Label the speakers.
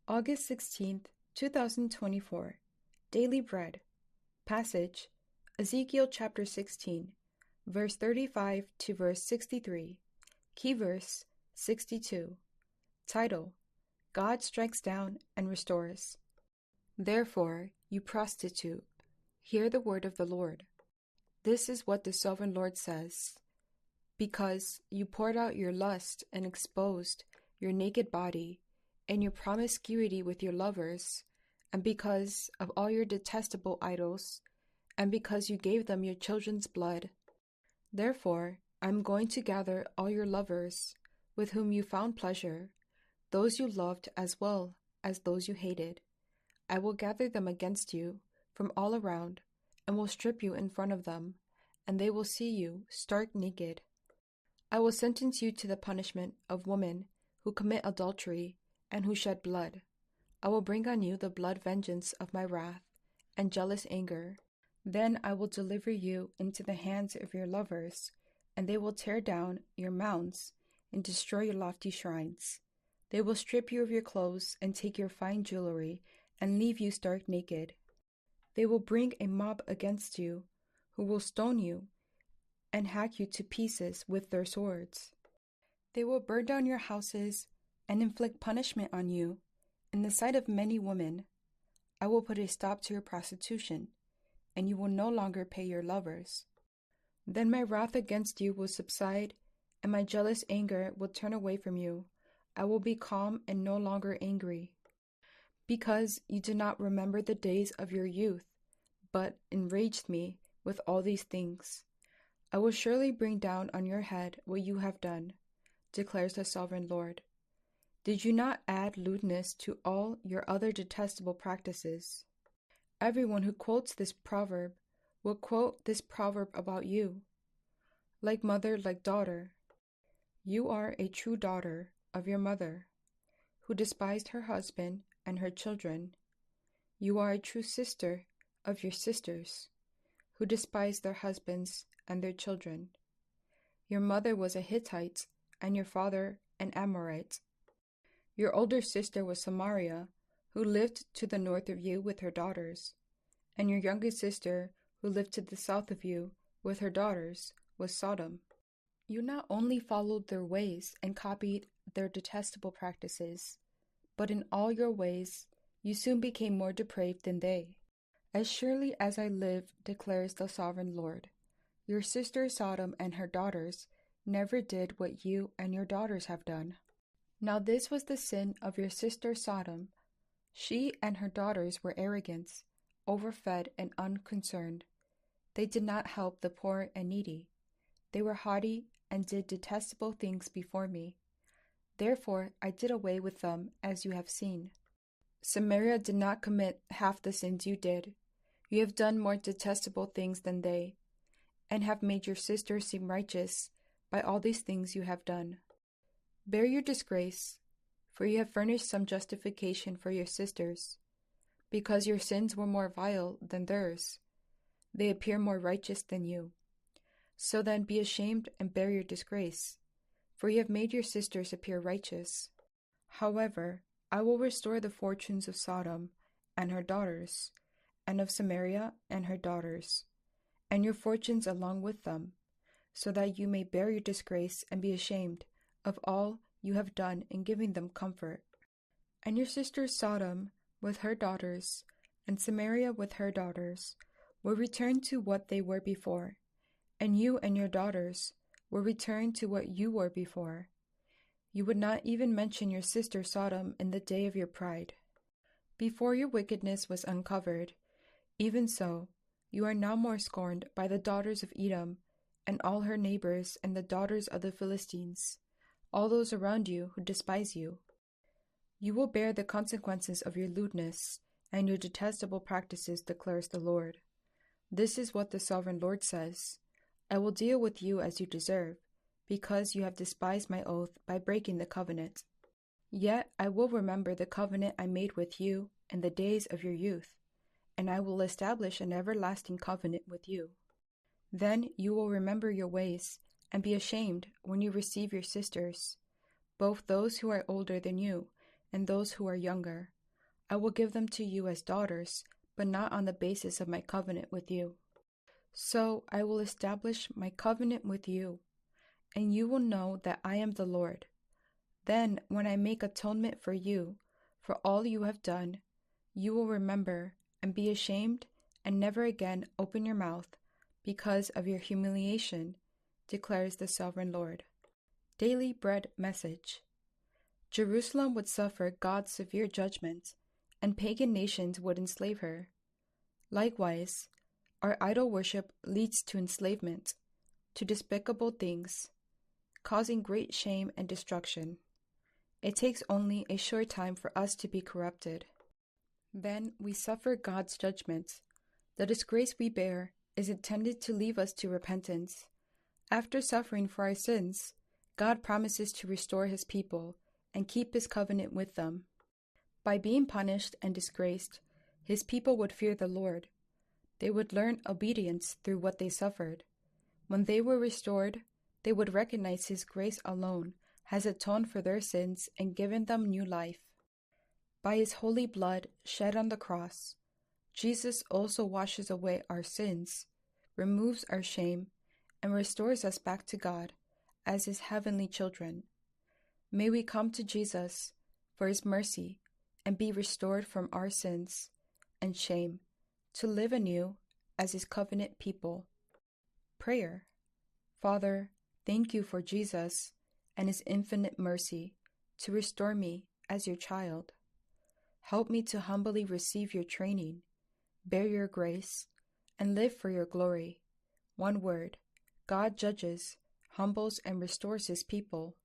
Speaker 1: August 16th, 2024. Daily Bread. Passage, Ezekiel chapter 16, verse 35 to verse 63. Key verse, 62. Title, God strikes down and restores. Therefore, you prostitute, hear the word of the Lord. This is what the sovereign Lord says. Because you poured out your lust and exposed your naked body, and your promiscuity with your lovers, and because of all your detestable idols, and because you gave them your children's blood. Therefore, I am going to gather all your lovers, with whom you found pleasure, those you loved as well as those you hated. I will gather them against you from all around, and will strip you in front of them, and they will see you stark naked. I will sentence you to the punishment of women who commit adultery and who shed blood. I will bring on you the blood vengeance of my wrath and jealous anger. Then I will deliver you into the hands of your lovers, and they will tear down your mounds and destroy your lofty shrines. They will strip you of your clothes and take your fine jewelry and leave you stark naked. They will bring a mob against you, who will stone you and hack you to pieces with their swords. They will burn down your houses and inflict punishment on you in the sight of many women. I will put a stop to your prostitution, and you will no longer pay your lovers. Then my wrath against you will subside, and my jealous anger will turn away from you. I will be calm and no longer angry. Because you did not remember the days of your youth, but enraged me with all these things. I will surely bring down on your head what you have done, declares the sovereign Lord. Did you not add lewdness to all your other detestable practices? Everyone who quotes this proverb will quote this proverb about you. Like mother, like daughter. You are a true daughter of your mother, who despised her husband and her children. You are a true sister of your sisters, who despised their husbands and their children. Your mother was a Hittite, and your father an Amorite. Your older sister was Samaria, who lived to the north of you with her daughters, and your younger sister, who lived to the south of you with her daughters, was Sodom. You not only followed their ways and copied their detestable practices, but in all your ways you soon became more depraved than they. As surely as I live, declares the sovereign Lord, your sister Sodom and her daughters never did what you and your daughters have done. Now this was the sin of your sister Sodom. She and her daughters were arrogant, overfed, and unconcerned. They did not help the poor and needy. They were haughty and did detestable things before me. Therefore I did away with them, as you have seen. Samaria did not commit half the sins you did. You have done more detestable things than they, and have made your sister seem righteous by all these things you have done. Bear your disgrace, for you have furnished some justification for your sisters. Because your sins were more vile than theirs, they appear more righteous than you. So then be ashamed and bear your disgrace, for you have made your sisters appear righteous. However, I will restore the fortunes of Sodom and her daughters, and of Samaria and her daughters, and your fortunes along with them, so that you may bear your disgrace and be ashamed of all you have done in giving them comfort. And your sister Sodom with her daughters, and Samaria with her daughters, will return to what they were before, and you and your daughters will return to what you were before. You would not even mention your sister Sodom in the day of your pride. Before your wickedness was uncovered, even so, you are now more scorned by the daughters of Edom, and all her neighbors, and the daughters of the Philistines, all those around you who despise you. You will bear the consequences of your lewdness and your detestable practices, declares the Lord. This is what the sovereign Lord says. I will deal with you as you deserve, because you have despised my oath by breaking the covenant. Yet I will remember the covenant I made with you in the days of your youth, and I will establish an everlasting covenant with you. Then you will remember your ways and be ashamed when you receive your sisters, both those who are older than you and those who are younger, I will give them to you as daughters, but not on the basis of my covenant with you. So I will establish my covenant with you, and you will know that I am the Lord. Then, when I make atonement for you, for all you have done, you will remember and be ashamed and never again open your mouth because of your humiliation, declares the Sovereign Lord. Daily Bread Message. Jerusalem would suffer God's severe judgment, and pagan nations would enslave her. Likewise, our idol worship leads to enslavement, to despicable things, causing great shame and destruction. It takes only a short time for us to be corrupted. Then we suffer God's judgment. The disgrace we bear is intended to lead us to repentance. After suffering for our sins, God promises to restore his people and keep his covenant with them. By being punished and disgraced, his people would fear the Lord. They would learn obedience through what they suffered. When they were restored, they would recognize his grace alone has atoned for their sins and given them new life. By his holy blood shed on the cross, Jesus also washes away our sins, removes our shame, and restores us back to God as his heavenly children. May we come to Jesus for his mercy and be restored from our sins and shame to live anew as his covenant people. Prayer. Father, thank you for Jesus and his infinite mercy to restore me as your child. Help me to humbly receive your training, bear your grace, and live for your glory. One word, God judges, humbles, and restores his people.